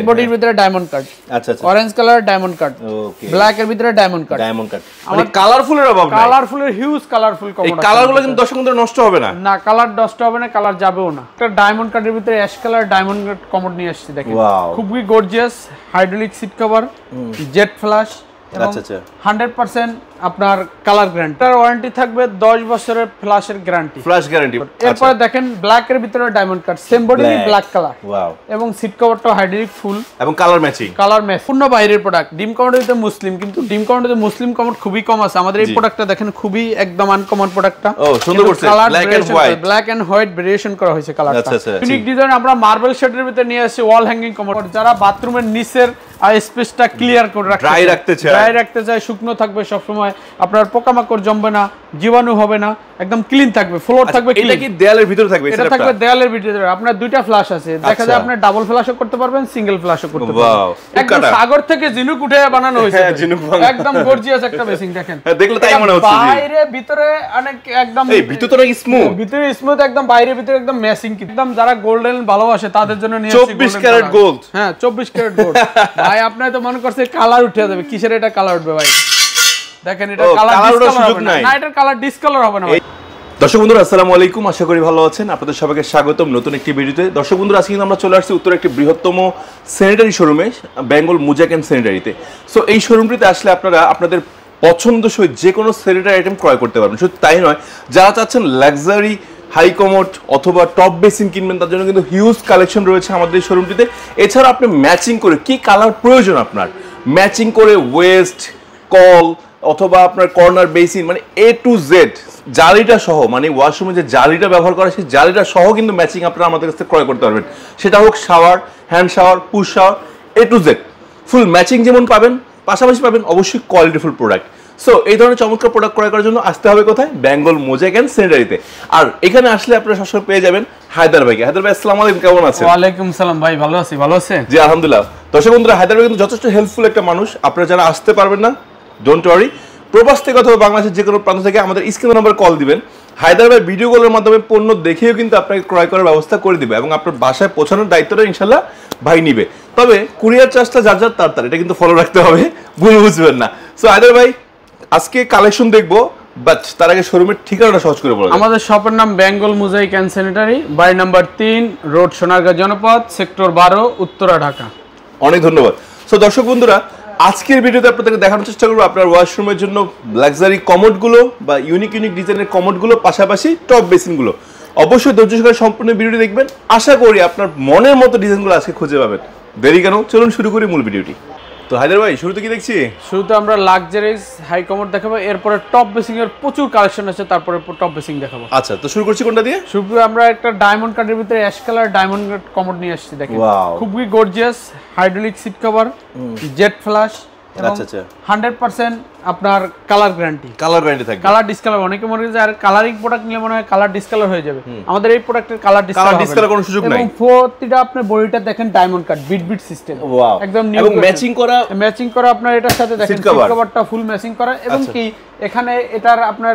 বডির ভিতরে diamond cut, আচ্ছা আচ্ছা, অরেঞ্জ কালার ডায়মন্ড কাট, ওকে, ব্ল্যাক এর ভিতরে ডায়মন্ড কাট, মানে কালারফুলের অভাব নাই, কালারফুলের হিউজ কালারফুল কমোড। এই কালারগুলো কিন্তু দর্শক বন্ধুরা নষ্ট হবে না, না কালার নষ্ট হবে না, কালার যাবেও না। একটা ডায়মন্ড কাটের ভিতরে ash colour diamond cut commode নিয়ে আসছি দেখেন, খুবই gorgeous, hydraulic seat cover, jet flush, আচ্ছা আচ্ছা, 100% আপনার কালার গ্যারান্টি। এর ওয়ারেন্টি থাকবে 10 বছরের ফ্ল্যাশের গ্যারান্টি, ফ্ল্যাশ গ্যারান্টি। এরপরে দেখেন ব্ল্যাক এর ভিতরে diamond cut, same body black colour, wow, এবং সিট কভারটা হাইড্রোলিক ফুল এবং কালার ম্যাচিং, পূর্ণ বাইরের প্রোডাক্ট। ডিম কমোডের ভিতরে মুসলিম, কিন্তু ডিম কমোডের মুসলিম কমোড খুবই কম আছে। আমাদের এই প্রোডাক্টটা দেখেন খুবই একদম আনকমন প্রোডাক্টটা। ও সুন্দর করছে, ব্ল্যাক এন্ড হোয়াইট ভেরিয়েশন করা হয়েছে কালারটা। আচ্ছা আচ্ছা, ইউনিক ডিজাইন আমরা মার্বেল শেডের ভিতরে নিয়ে আসি, ওয়াল হ্যাঙ্গিং কমোড। যারা বাথরুমের নিচের স্পেসটা ক্লিয়ার করে ড্রাই রাখতে চায়, শুকনো থাকবে সব সময়, আপনার পোকামাকড় জমবে না, জীবাণু হবে না, একদম ক্লিন থাকবে, ফ্লোর থাকবে ক্লিন। এটা কি দেয়ালের ভিতরে থাকবে? এটা থাকবে দেয়ালের ভিতরে। আপনার দুইটা ফ্ল্যাশ আছে, দেখা যায় আপনি ডাবল ফ্ল্যাশও করতে পারবেন, সিঙ্গেল ফ্ল্যাশও করতে পারবেন। একদম সাগর থেকে ঝিনুক উঠে বানানো হয়েছে, একদম গর্জিয়াস একটা বেসিং দেখেন, দেখলে তাই মনে হচ্ছে। বাইরে ভিতরে অনেক একদম, এই ভিতরে তো স্মুথ, ভিতরে স্মুথ একদম, বাইরে ভিতরে একদম ম্যাচিং, একদম যারা গোল্ডেন ভালোবাসে তাদের জন্য নিয়ে 24 ক্যারেট গোল্ড। হ্যাঁ 24 ক্যারেট গোল্ড। ভাই আপনি তো মনে করছে কালার উঠে যাবে, কিসের এটা কালার উঠবে ভাই? দেখেন এটা কালার ডিসকালার হবে না, এটার কালার ডিসকালার হবে না ভাই। দর্শক বন্ধুরা আসসালামু আলাইকুম, আশা করি ভালো আছেন। আপনাদের সবাইকে স্বাগতম নতুন একটি ভিডিওতে। দর্শক বন্ধুরা আজকে কিন্তু আমরা চলে আসছি উত্তর একটি বৃহত্তম স্যানিটারি শোরুমে, বেঙ্গল মুজাক এন্ড স্যানিটারিতে। সো এই শোরুমটিতে আসলে আপনারা আপনাদের পছন্দসই যে কোনো স্যানিটারি আইটেম ক্রয় করতে পারবেন। শুধু তাই নয়, যারা চাচ্ছেন লাক্সারি হাই কমোড অথবা টপ বেসিন কিনবেন, তার জন্য কিন্তু হিউজ কালেকশন রয়েছে আমাদের এই শোরুমটিতে। এছাড়া আপনি ম্যাচিং করে কি কালার প্রয়োজন আপনার, ম্যাচিং করে ওয়েস্ট কল অথবা আপনার কর্নার বেসিন, মানে এ টু জেড জালিটা সহ, মানে ওয়াশরুমে যে জালিটা ব্যবহার করা সেই জালিটা সহ কিন্তু ম্যাচিং আপনারা আমাদের কাছ থেকে ক্রয় করতে পারবেন। সেটা হোক shower, hand shower, push shower, A to Z full matching যেমন পাবেন, পাশাপাশি পাবেন অবশ্যই কোয়ালিটিফুল প্রোডাক্ট। সো এই ধরনের চমৎকার প্রোডাক্ট ক্রয় করার জন্য আসতে হবে কোথায়? বেঙ্গল মোজাক এন্ড স্যানিটারিতে। আর এখানে আসলে আপনারা সবসময় পেয়ে যাবেন হায়দার ভাইকে। হায়দার ভাই আসসালামু আলাইকুম, কেমন আছেন? ওয়ালাইকুম সালাম ভাই, ভালো আছি। ভালো আছেন? জি আলহামদুলিল্লাহ। দর্শক বন্ধুরা, হায়দার ভাই কিন্তু যথেষ্ট হেল্পফুল একটা মানুষ। আপনারা যারা আসতে পারবেন না, ডোন্ট ওয়ারি, প্রবাস থেকে অথবা বাংলাদেশের যে কোনো প্রান্ত থেকে আমাদের স্ক্রিন নাম্বার কল দিবেন। হায়দার ভাই ভিডিও কলের মাধ্যমে পণ্য দেখেও কিন্তু আপনাকে ক্রয় করার ব্যবস্থা করে দিবে এবং আপনার বাসায় পৌঁছানোর দায়িত্বটা ইনশাল্লাহ ভাই নিবে। তবে কুরিয়ার চার্জটা যার যার তার, এটা কিন্তু ফলো রাখতে হবে, ভুল বুঝবেন না। সো হায়দার ভাই আজকে কালেকশন দেখবো, বাট তার আগে শোরুমের ঠিকানাটা সহজ করে বলুন। আমাদের শপের নাম বেঙ্গল মোজাইক এন্ড স্যানিটারি, বাড়ি নাম্বার 3, রোড সোনারগাঁ জনপদ, সেক্টর 12, উত্তরা, ঢাকা। অনেক ধন্যবাদ। সো দর্শক বন্ধুরা, আজকের ভিডিওতে আপনাদেরকে দেখানোর চেষ্টা করবো আপনার ওয়াশরুমের জন্য লাক্সারি কমোডগুলো বা ইউনিক ডিজাইনের কমোডগুলো, পাশাপাশি টপ বেসিনগুলো। অবশ্যই ধৈর্য সহকারে সম্পূর্ণ ভিডিওটি দেখবেন, আশা করি আপনার মনের মতো ডিজাইনগুলো আজকে খুঁজে পাবেন। দেরি কেন, চলুন শুরু করি মূল ভিডিওটি। তো হায়দার ভাই, শুরুতে কি দেখছি? শুরুতে আমরা লাক্সারিজ হাই কমোড দেখাবো, এরপরে টপ বেসিং এর প্রচুর কালেকশন আছে, তারপরে টপ বেসিং দেখাবো। আচ্ছা, তো শুরু করছি কোনটা দিয়ে? শুরু আমরা একটা ডায়মন্ড কাটের ভিতরে ash colour diamond cut commode নিয়ে আসছি দেখেন, খুবই gorgeous, hydraulic seat cover, jet flush, আচ্ছা আচ্ছা, 100% আপনার কালার গ্যারান্টি। কালার গ্যারান্টি থাকবে, কালার ডিসকালার। অনেকে মনে করে যে আর কালারিং প্রোডাক্ট নিলে মনে হয় কালার ডিসকালার হয়ে যাবে, আমাদের এই প্রোডাক্টের কালার ডিসকালার কোনো সুযোগ নাই। এবং প্রতিটা আপনি বডিটা দেখেন ডায়মন্ড কাট, বিট সিস্টেম, একদম নিউ, এবং ম্যাচিং করা আপনার এটার সাথে দেখেন সিট কভারটা ফুল ম্যাচিং করা, এবং কি এখানে এটার আপনার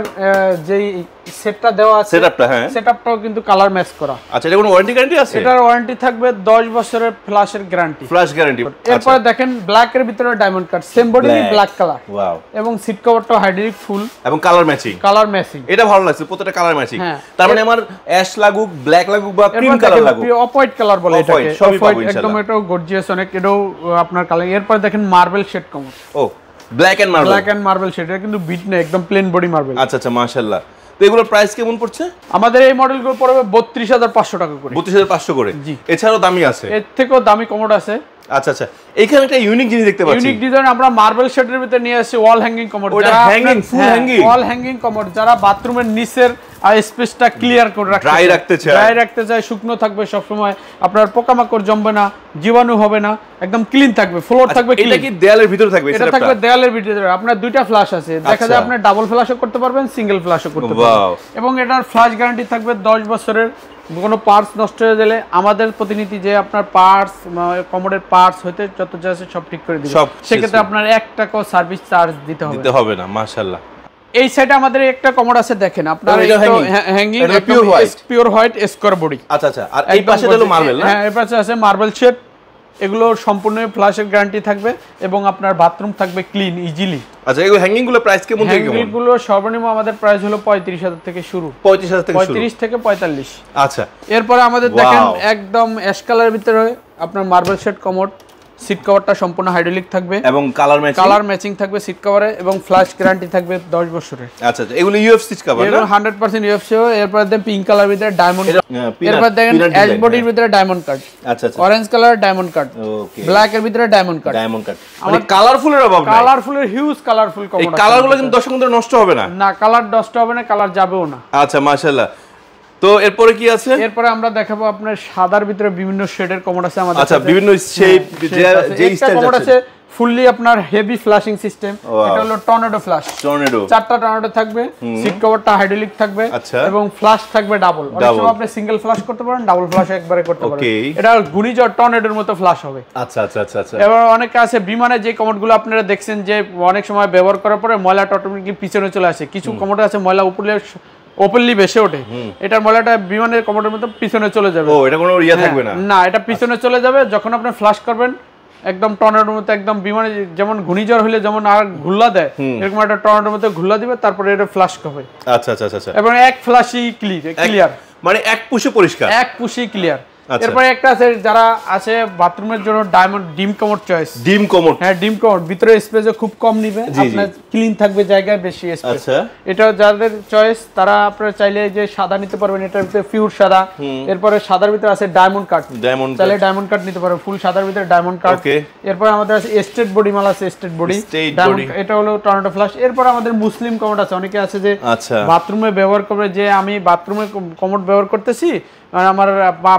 যেই সেটটা দেওয়া আছে, সেটআপটাও কিন্তু কালার ম্যাচ করা। আচ্ছা, এটা কোনো ওয়ারেন্টি গ্যারান্টি আছে? এটার ওয়ারেন্টি থাকবে 10 বছরের ফ্ল্যাশের গ্যারান্টি, ফ্ল্যাশ গ্যারান্টি। এরপর দেখেন ব্ল্যাক এর ভিতরে diamond cut, same body black colour, wow, এবং সিট কভারটা হাইড্রোলিক ফুল এবং কালার ম্যাচিং। এটা ভালো লাগছে, প্রত্যেকটা কালার ম্যাচিং। তার মানে আমার অ্যাশ লাগুক, ব্ল্যাক লাগুক বা ক্রিম কালার লাগুক, অফ হোয়াইট কালার বলে এটাকে, সবই পাবো ইনশাআল্লাহ। একদম এটাও গর্জিয়াস অনেক, এটাও আপনার কালার। এরপর দেখেন মার্বেল শেড কমোড, ও ব্ল্যাক এন্ড মার্বেল শেড, এটা কিন্তু বিট না, একদম প্লেন বডি মার্বেল। আচ্ছা আচ্ছা, মাশাআল্লাহ। তো এগুলোর প্রাইস কেমন পড়ছে? আমাদের এই মডেলগুলো পড়বে 32,500 টাকা করে। 32,500 করে? জি। এছাড়াও দামি আছে? এর থেকেও দামি কমোড আছে। আচ্ছা আচ্ছা, এখানে একটা ইউনিক জিনিস দেখতে পাচ্ছি, ইউনিক ডিজাইন আমরা মার্বেল শেডের ভিতরে নিয়ে আসি, ওয়াল হ্যাঙ্গিং কমোড। ওটা হ্যাঙ্গিং, ফুল হ্যাঙ্গিং, ওয়াল হ্যাঙ্গিং কমোড। যারা বাথরুমের নিচের স্পেসটা ক্লিয়ার করে ড্রাই রাখতে চায়, শুকনো থাকবে সব সময়, আপনার পোকামাকড় জমবে না, জীবাণু হবে না, একদম ক্লিন থাকবে, ফ্লোর থাকবে ক্লিন। এটা কি দেয়ালের ভিতরে থাকবে? এটা থাকবে দেয়ালের ভিতরে। আপনার দুইটা ফ্ল্যাশ আছে, দেখা যায় আপনি ডাবল ফ্ল্যাশও করতে পারবেন, সিঙ্গেল ফ্ল্যাশও করতে পারবেন, এবং এটার ফ্ল্যাশ গ্যারান্টি থাকবে 10 বছরের। কোনো পার্টস নষ্ট হয়ে গেলে আমাদের প্রতিনিধি যে আপনার পার্টস, কমোডের পার্টস হইতে যত যা আছে সব ঠিক করে দিবে, সেক্ষেত্রে আপনার 1 টাকাও সার্ভিস চার্জ দিতে হবে না। মাশাআল্লাহ। এই সাইডে আমাদের একটা কমোড আছে দেখেন, আপনার hanging pure white square body. আচ্ছা আচ্ছা, আর এই পাশে হলো মার্বেল না? হ্যাঁ, এই পাশে আছে মার্বেল শেড, এগুলো সম্পূর্ণ ফ্ল্যাশের গ্যারান্টি থাকবে এবং আপনার বাথরুম থাকবে ক্লিন ইজিলি। আচ্ছা, এগুলো হ্যাঙ্গিং গুলো প্রাইস কেমন থেকে কেমন? হ্যাঙ্গিং গুলো সর্বনিম্ন আমাদের প্রাইস হলো ৩৫,০০০ থেকে শুরু। ৩৫,০০০ থেকে শুরু, ৩৫ থেকে ৪৫। আচ্ছা, এরপরে আমাদের দেখেন একদম অ্যাশ কালারের ভিতরে আপনার মার্বেল শেড কমোড, সিট কভারটা সম্পূর্ণ হাইড্রোলিক থাকবে এবং কালার ম্যাচিং থাকবে সিট কভারে এবং ফ্ল্যাশ গ্যারান্টি থাকবে 10 বছরের। আচ্ছা আচ্ছা, এগুলো ইউএফ সিট কভার না? 100% ইউএফসি। এরপর দেখেন পিঙ্ক কালার ভিতরে ডায়মন্ড, এরপর দেখেন অ্যাশ বডির ভিতরে ডায়মন্ড কাট, আচ্ছা আচ্ছা, অরেঞ্জ কালার ডায়মন্ড কাট, ওকে, ব্ল্যাক এর ভিতরে ডায়মন্ড কাট। মানে কালারফুলের অভাব নাই, কালারফুলের হিউজ কালারফুল কমোড। এই কালারগুলো কিন্তু দর্শক বন্ধুরা নষ্ট হবে না? না, কালার নষ্ট হবে না, কালার যাবেও না। আচ্ছা, মাশাআল্লাহ। তো এরপরে কি আছে? এরপরে আমরা দেখাবো আপনার সাদার ভিতরে বিভিন্ন শেডের কমোড আছে আমাদের। আচ্ছা, বিভিন্ন শেপ, যে স্টাইল কমোড আছে ফুললি আপনার হেভি ফ্ল্যাশিং সিস্টেম। এটা হলো টর্নেডো ফ্ল্যাশ, চারটা টর্নেডো থাকবে, সিট কভারটা হাইড্রোলিক থাকবে এবং ফ্ল্যাশ থাকবে ডাবল। অনেক সময় আপনি সিঙ্গেল ফ্ল্যাশ করতে পারেন, ডাবল ফ্ল্যাশ একবারে করতে পারেন। এটা ঘূর্ণিঝড় টর্নেডোর মতো ফ্ল্যাশ হবে। আচ্ছা আচ্ছা আচ্ছা আচ্ছা। এবার অনেকে আছে বিমানে যে কমোডগুলো আপনারা দেখছেন যে অনেক সময় ব্যবহার করার পরে ময়লাটা অটোমেটিক্যালি পিছনে চলে আসে, কিছু কমোড আছে ময়লা উপরে ওপেনলি ভেসে ওঠে, এটার ময়লাটা বিমানের কমোডের মতো পিছনে চলে যাবে। ও, এটা কোনো ইয়া থাকবে না? না, এটা পিছনে চলে যাবে। যখন আপনি ফ্ল্যাশ করবেন একদম টর্নেডোর মতো, একদম বিমানে যেমন ঘূর্ণিঝড় হলে যেমন আর ঘুল্লা দেয়, এরকম একটা টর্নেডোর মতো ঘুল্লা দিবে, তারপরে এটা ফ্ল্যাশ করবে। আচ্ছা আচ্ছা আচ্ছা। এবং এক ফ্ল্যাশই ক্লিয়ার, মানে এক পুশে পরিষ্কার, এক পুশে ক্লিয়ার। এরপরে একটা আছে যারা আছে বাথরুমের জন্য ডায়মন্ড ডিম কমোড চয়েস। ডিম কমোড, হ্যাঁ ডিম কমোড, ভিতরে স্পেসও খুব কম নিবে, আপনার ক্লিন থাকবে, জায়গায় বেশি স্পেস। আচ্ছা, এটা যাদের চয়েস তারা আপনারা চাইলে যে সাদা নিতে পারবেন, এটার ভিতরে পিওর সাদা। এরপরে সাদার ভিতরে আছে ডায়মন্ড কাট, চাইলে ডায়মন্ড কাট নিতে পারবেন, ফুল সাদার ভিতরে ডায়মন্ড কাট। এরপর আমাদের আছে স্টেট বডি মাল আছে, স্টেট বডি ডায়মন্ড, এটা হলো টর্নেডো ফ্ল্যাশ। এরপর আমাদের মুসলিম কমোড আছে, অনেকে আছে যে বাথরুমে ব্যবহার করবে, যে আমি বাথরুমে কমোড ব্যবহার করতেছি, আমার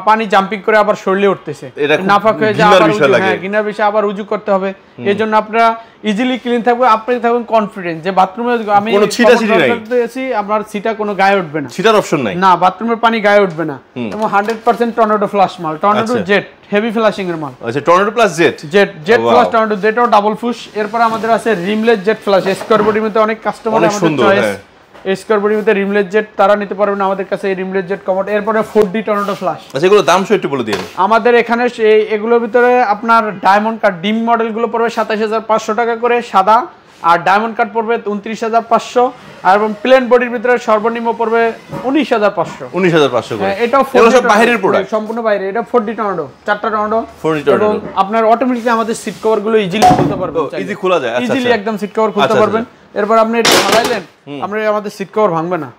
পানি জাম্পিং করে আবার শরীরে উঠতেছে, নাফাক হয়ে যায়, ঘৃণার বিষয় আবার উজু করতে হবে। এই জন্য আপনারা ইজিলি ক্লিন থাকবে, আপনি থাকবেন কনফিডেন্ট যে বাথরুমে আমি কোনো ছিটাছিটি নাই, আপনার ছিটা কোনো গায়ে উঠবে না, ছিটার অপশন নাই, না বাথরুমের পানি গায়ে উঠবে না। এবং 100% টর্নেডো ফ্ল্যাশ মাল, টর্নেডো জেট হেভি ফ্ল্যাশিং এর মাল। আচ্ছা, tornado plus jet flash, tornado জেটও ডাবল ফুশ। এরপর আমাদের আছে রিমলেস জেট ফ্ল্যাশ, স্কোয়ার বডির মধ্যে অনেক কাস্টমার আমাদের চয়েস, স্কোয়ার বডির মধ্যে রিমলেস জেট তারা নিতে পারবেন আমাদের কাছে, এই রিমলেস জেট কমোড। এরপরে 4D টর্নেডো ফ্ল্যাশ। আচ্ছা, এগুলো দাম একটু বলে দিন। আমাদের এখানে এগুলোর ভিতরে আপনার ডায়মন্ড কাট ডিম মডেলগুলো পড়বে ২৭,৫০০ টাকা করে সাদা, আর ডায়মন্ড কাট পড়বে ২৯,৫০০, আর এবং প্লেন বডির ভিতরে সর্বনিম্ন পড়বে ১৯,৫০০। ১৯,৫০০ করে। এটাও সব বাইরের প্রোডাক্ট, সম্পূর্ণ বাইরে। এটা 4D টর্নেডো, চারটা টর্নেডো, এবং আপনার অটোমেটিক্যালি আমাদের সিট কভার গুলো ইজিলি খুলতে পারবেন, ইজি খোলা যায়, ইজিলি একদম সিট কভার খুলতে পারবেন। এরপর আপনি এটা ফালাইলেন, আমরা আমাদের সিট কভার ভাঙবে না।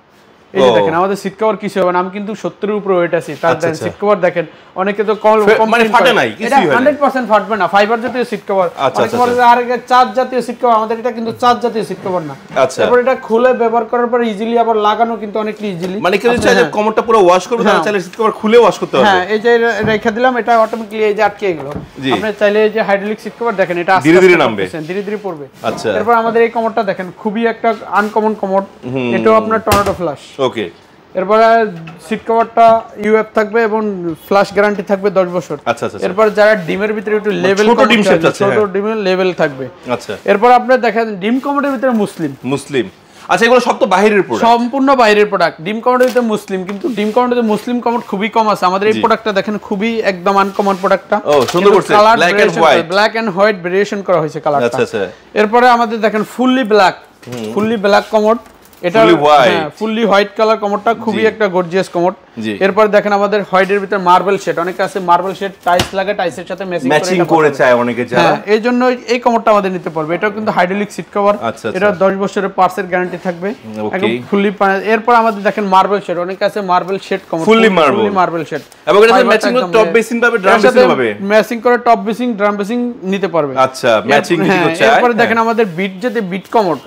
এই যে দেখেন আমাদের সিট কভার কিছু হবে না, আমি কিন্তু ৭০ এর উপরে ওয়েট আছি, তার দেন সিট কভার দেখেন অনেকে তো কম মানে ফাটে নাই, কিছুই হয় না, 100% ফাটবে না, ফাইবার জাতীয় সিট কভার। অনেক সময় আর চার্জ জাতীয় সিট কভার, আমাদের এটা কিন্তু চার্জ জাতীয় সিট কভার না। তারপর এটা খুলে ব্যবহার করার পর ইজিলি আবার লাগানো কিন্তু অনেক ইজিলি, মানে কেউ চাইলে কমরটা পুরো ওয়াশ করবে, তাহলে চাইলে সিট কভার খুলে ওয়াশ করতে পারবে। হ্যাঁ, এই যে রেখে দিলাম, এটা অটোমেটিক্যালি এই যে আটকে গেল। আপনি চাইলে এই যে হাইড্রোলিক সিট কভার দেখেন, এটা ধীরে ধীরে নামবে, ধীরে ধীরে পড়বে। আচ্ছা, এরপর আমাদের এই কমরটা দেখেন, খুবই একটা আনকমন কমর, এটাও আপনার টর্নেডো ফ্ল্যাশ। ওকে, এরপরে সিট কভারটা ইউএফ থাকবে এবং ফ্ল্যাশ গ্যারান্টি থাকবে 10 বছর। আচ্ছা আচ্ছা। এরপর যারা ডিমের ভিতরে একটু লেভেল, ছোট ডিম সেট আছে, ছোট ডিমের লেভেল থাকবে। আচ্ছা, এরপর আপনি দেখেন ডিম কমোডের ভিতরে মুসলিম। আচ্ছা, এগুলো সব তো বাইরের প্রোডাক্ট, সম্পূর্ণ বাইরের প্রোডাক্ট। ডিম কমোডের ভিতরে মুসলিম, কিন্তু ডিম কমোডের ভিতরে মুসলিম কমোড খুবই কম আছে। আমাদের এই প্রোডাক্টটা দেখেন খুবই একদম আনকমন প্রোডাক্টটা। ও সুন্দর করছে, ব্ল্যাক এন্ড হোয়াইট ভেরিয়েশন করা হয়েছে কালারটা। আচ্ছা আচ্ছা। এরপরে আমাদের দেখেন ফুললি ব্ল্যাক কমোড, এটা ফুললি হোয়াইট কালার কমোডটা খুবই একটা গর্জিয়াস কমোড। এরপর দেখেন আমাদের হোয়াইটের ভিতর মার্বেল শেড, অনেকে আছে মার্বেল শেড টাইলস লাগে, টাইলসের সাথে ম্যাচিং করে চায় অনেকে যারা, এই জন্য এই কমোডটা আমাদের নিতে পারবে। এটাও কিন্তু হাইড্রোলিক সিট কভার, এটা 10 বছরের পার্টসের গ্যারান্টি থাকবে একদম ফুললি। এরপর আমাদের দেখেন মার্বেল শেড, অনেকে আছে marble shade commode, fully marble shade, এবং এটা ম্যাচিং করে টপ বেসিন পাবে, ড্রাম বেসিন পাবে, ম্যাচিং করে টপ বেসিন ড্রাম বেসিন নিতে পারবে। আচ্ছা, ম্যাচিং যদি চায়। এরপর দেখেন আমাদের বিট কমোড,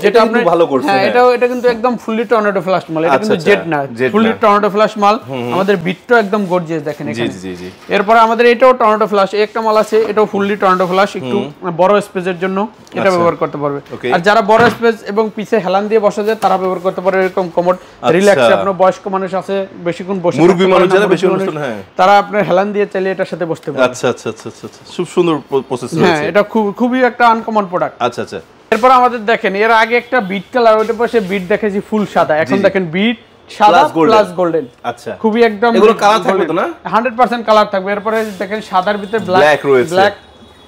যেটা আপনি ভালো করছেন। হ্যাঁ, এটা কিন্তু একদম ফুললি টর্নেডো ফ্ল্যাশ মাল, এটা কিন্তু জেট না, ফুললি টর্নেডো ফ্ল্যাশ মাল। আমাদের বিটটা একদম গর্জিয়াস দেখেন এখানে। জি জি জি। এরপর আমাদের এটাও টর্নেডো ফ্ল্যাশ, একটা মাল আছে, এটাও ফুললি টর্নেডো ফ্ল্যাশ, একটু বড় স্পেসের জন্য এটা ব্যবহার করতে পারবে। আর যারা বড় স্পেস এবং পিছে হেলান দিয়ে বসা যায় তারা ব্যবহার করতে পারে এরকম কমোড। রিল্যাক্স, আপনার বয়স্ক মানুষ আছে বেশিক্ষণ বসে, মুরগি মানুষ যারা বেশি অনুষ্ঠান, হ্যাঁ, তারা আপনার হেলান দিয়ে চাইলে এটার সাথে বসতে পারে। আচ্ছা আচ্ছা আচ্ছা আচ্ছা, খুব সুন্দর প্রসেস রয়েছে। হ্যাঁ, এটা খুবই একটা আনকমন প্রোডাক্ট। আচ্ছা আচ্ছা। এরপর আমাদের দেখেন এর আগে একটা বিট কালার, ওইটার পাশে বিট দেখেছি ফুল সাদা, এখন দেখেন বিট সাদা প্লাস গোল্ডেন। আচ্ছা, খুবই একদম এগুলো কালার থাকবে তো না? 100% কালার থাকবে। এরপরে দেখেন সাদার ভিতরে ব্ল্যাক রয়েছে, ব্ল্যাক।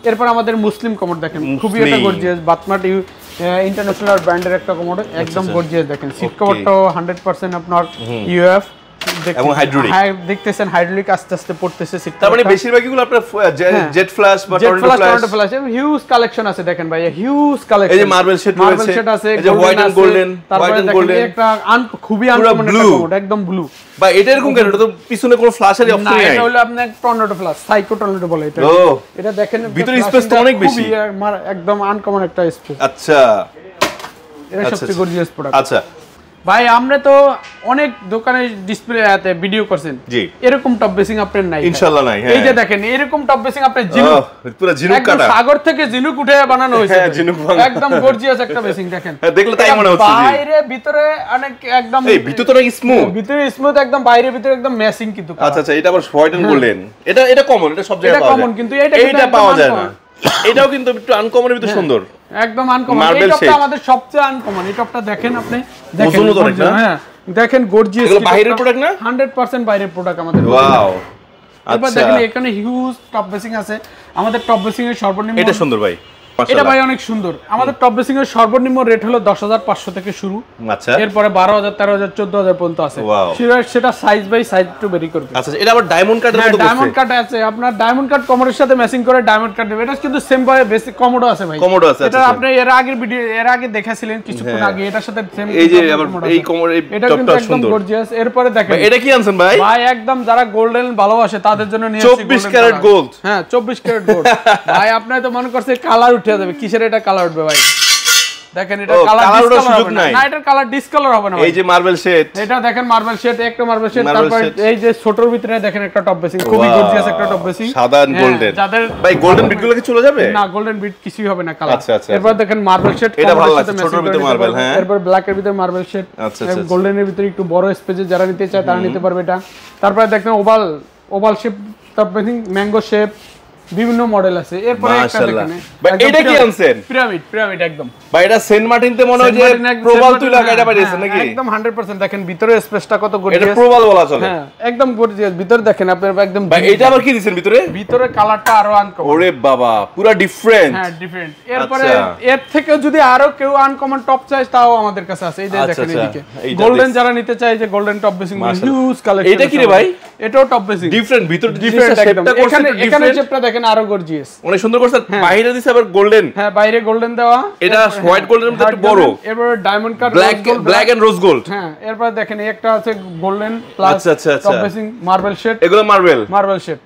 এরপর আমাদের মুসলিম কমোড দেখেন, খুবই একটা গর্জিয়াস, বাতমাট ইন্টারন্যাশনাল ব্র্যান্ডের একটা কমোড, একদম গর্জিয়াস। দেখেন সিট কভারটাও 100% আপনার ইউএফ এবং হাইড্রোলিক, দেখতেছেন হাইড্রোলিক আস্তে আস্তে পড়তেছে সিট। তার মানে বেশিরভাগগুলো আপনার জেট ফ্ল্যাশ বা টর্নেডো ফ্ল্যাশ, হিউজ কালেকশন আছে দেখেন ভাই, হিউজ কালেকশন। এই যে মার্বেল শেড রয়েছে, এই যে white and golden, white and golden, একটা খুবই আনকমন একটা কমোড, একদম ব্লু। বা এটা এরকম কেন? এটা তো পিছনে কোনো ফ্ল্যাশের অপশন নাই। এটা হলো আপনার টর্নেডো ফ্ল্যাশ, সাইকো টর্নেডো বলে এটা। এটা দেখেন ভিতরে স্পেস তো অনেক বেশি, একদম আনকমন একটা স্পেস। আচ্ছা, এটা সবচেয়ে গর্জিয়াস প্রোডাক্ট। আচ্ছা ভাই, আমরা তো অনেক দোকানে ডিসপ্লে আতে ভিডিও করছেন, এরকম টপ বেসিং আপনার নাই ইনশাআল্লাহ নাই। এই যে দেখেন এরকম টপ বেসিং আপনার জিনুক, পুরো জিনুক কাটা, সাগর থেকে জিনুক উঠে বানানো হয়েছে, একদম গর্জিয়াস একটা বেসিং। দেখেন দেখলে তাই মনে হচ্ছে বাইরে ভিতরে অনেক একদম, এই ভিতরে তো স্মুথ, ভিতরে স্মুথ একদম, বাইরে ভিতরে একদম ম্যাচিং কিন্তু। আচ্ছা আচ্ছা, এটা আবার হোয়াইট এন্ড গোল্ডেন, এটা কমন, এটা সব জায়গায় পাওয়া যায়, কমন, কিন্তু এটা পাওয়া যায় না। এটাও কিন্তু একটু আনকমনের ভিতরে সুন্দর, একদম আনকমন। এই টপটা আমাদের সবচেয়ে আনকমন, এই টপটা দেখেন আপনি, দেখেন হ্যাঁ, দেখেন গর্জিয়াস। এগুলো বাইরের প্রোডাক্ট না? 100% বাইরের প্রোডাক্ট আমাদের। ওয়াও। এরপর দেখেন এখানে হিউজ টপ বেসিং আছে। আমাদের টপ বেসিং এর সর্বনিম্ন, এটা সুন্দর ভাই, এটা ভাই অনেক সুন্দর। আমাদের টপ বেসিং এর সর্বনিম্ন রেট হলো 10,500 থেকে শুরু। আচ্ছা, এরপরে 12,000, 13,000, 14,000 পর্যন্ত আছে। সেটা সাইজ বাই সাইজ একটু ভেরি করবে। আচ্ছা, এটা আবার ডায়মন্ড কাটের মতো করছে। ডায়মন্ড কাট আছে আপনার, ডায়মন্ড কাট কমোডের সাথে ম্যাচিং করে ডায়মন্ড কাট দেবে। এটা কিন্তু সেম ভাবে বেসিক কমোডো আছে ভাই, কমোডো আছে। এটা আপনি এর আগের ভিডিও, এর আগে দেখাছিলেন কিছুক্ষণ আগে, এটার সাথে সেম। এই যে আবার এই কমোডো, এই টপটা সুন্দর, গর্জিয়াস। এরপরে দেখেন এটা কি আনছেন ভাই? ভাই একদম যারা গোল্ডেন ভালোবাসে তাদের জন্য নিয়ে আসছি 24 ক্যারেট গোল্ড। হ্যাঁ, 24 ক্যারেট গোল্ড। ভাই আপনি তো মনে করছে কালার উঠে যাবে, কিসের এটা কালার উঠবে ভাই? দেখেন এটা কালার ডিসকালার হবে না, এটা কালার ডিসকালার হবে না। এই যে মার্বেল শেড, এটা দেখেন মার্বেল শেড, একটা মার্বেল শেড। তারপর এই যে ছোটর ভিতরে দেখেন একটা টপ বেসিং, খুবই গর্জিয়াস একটা টপ বেসিং, সাদা এন্ড গোল্ডেন। যাদের ভাই গোল্ডেন বিটগুলো কি চলে যাবে? না, গোল্ডেন বিট কিছুই হবে না কালার। আচ্ছা আচ্ছা, এরপর দেখেন মার্বেল শেড, এটা ভালো লাগছে, ছোটর ভিতরে মার্বেল। হ্যাঁ, এরপর ব্ল্যাক এর ভিতরে মার্বেল শেড, গোল্ডেনের ভিতরে একটু বড় স্পেসে যারা নিতে চায় তারা নিতে পারবে এটা। তারপর দেখেন oval shape top basin, mango shape, বিভিন্ন মডেল আছে। এরপরে একটা দেখেন, ভাই এটা কি আনছেন? পিরামিড একদম ভাই, এটা সেন্ট মার্টিনতে মনে হয় যে প্রবাল তুই লাগাইটা পারিয়েছেন নাকি? একদম 100%। দেখেন ভিতরে স্পেসটা কত গর্জিয়াস, এটা প্রবাল বলা চলে। হ্যাঁ, একদম গর্জিয়াস। ভিতরে দেখেন আপনার একদম, ভাই এটা আবার কি দিবেন ভিতরে? ভিতরে কালারটা আরো আনকমন। ওরে বাবা, পুরো ডিফারেন্ট। হ্যাঁ, ডিফারেন্ট। এরপরে এর থেকে যদি আরো কেউ আনকমন টপ চায় তাও আমাদের কাছে আছে। এই যে দেখেন এদিকে গোল্ডেন যারা নিতে চায়, যে golden top basin, huge collection. এটা কি রে ভাই? এটাও টপ বেসিং, ডিফারেন্ট, ভিতরে ডিফারেন্ট একদম। এখানে শেপটা দেখেন আরো গর্জিয়াস, অনেক সুন্দর করছে। বাইরে দিছে আবার গোল্ডেন। হ্যাঁ, বাইরে গোল্ডেন দেওয়া, এটা হোয়াইট গোল্ডেনের মধ্যে একটু বড়। এরপর diamond cut, black and rose gold. হ্যাঁ, এরপর দেখেন একটা আছে golden plus top basin marble shade, এগুলো মার্বেল শেড।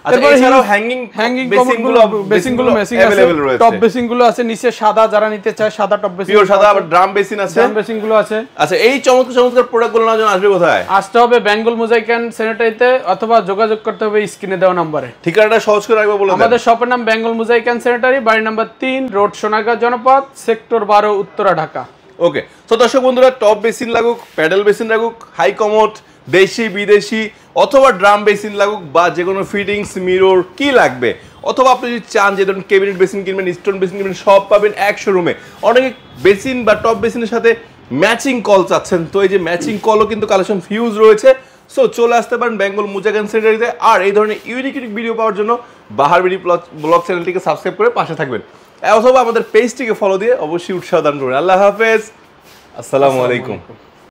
আচ্ছা, এছাড়াও হ্যাঙ্গিং বেসিংগুলো মেসিং আছে, টপ বেসিংগুলো আছে নিচে সাদা, যারা নিতে চায় সাদা টপ বেসিং, পিওর সাদা। আবার ড্রাম বেসিং আছে, ড্রাম বেসিংগুলো আছে। আচ্ছা, এই চমৎকার প্রোডাক্টগুলো নেওয়ার জন্য আসবে কোথায়? আসতে হবে বেঙ্গল মোজাইক এন্ড স্যানিটারিতে, অথবা যোগাযোগ করতে হবে স্ক্রিনে দেওয়া নম্বরে। ঠিকানাটা সহজ করে রাখবো বলে দেন। আমাদের শপের নাম বেঙ্গল মোজাইক এন্ড স্যানিটারি, বাড়ি নাম্বার 3, রোড সোনাগাঁ জনপদ, সেক্টর 12, উত্তরা, ঢাকা। ওকে, তো দর্শক বন্ধুরা, টপ বেসিন লাগুক, প্যাডেল বেসিন লাগুক, হাই কমোড, দেশি বিদেশি অথবা ড্রাম বেসিন লাগুক, বা যে কোনো ফিটিংস, মিরর কি লাগবে, অথবা আপনি যদি চান যে ধরুন ক্যাবিনেট বেসিন কিনবেন, স্টোন বেসিন কিনবেন, সব পাবেন এক শোরুমে। অনেকে বেসিন বা টপ বেসিনের সাথে ম্যাচিং কল চাচ্ছেন, তো এই যে ম্যাচিং কলও কিন্তু কালেকশন ফিউজ রয়েছে। সো চলে আসতে পারেন বেঙ্গল মোজাইক এন্ড স্যানিটারিতে। আর এই ধরনের ইউনিক ভিডিও পাওয়ার জন্য বাহার বিডি ব্লগ চ্যানেলটিকে সাবস্ক্রাইব করে পাশে থাকবেন, অথবা আমাদের পেজটিকে ফলো দিয়ে অবশ্যই উৎসাহ দান করবেন। আল্লাহ হাফেজ, আসসালামু আলাইকুম।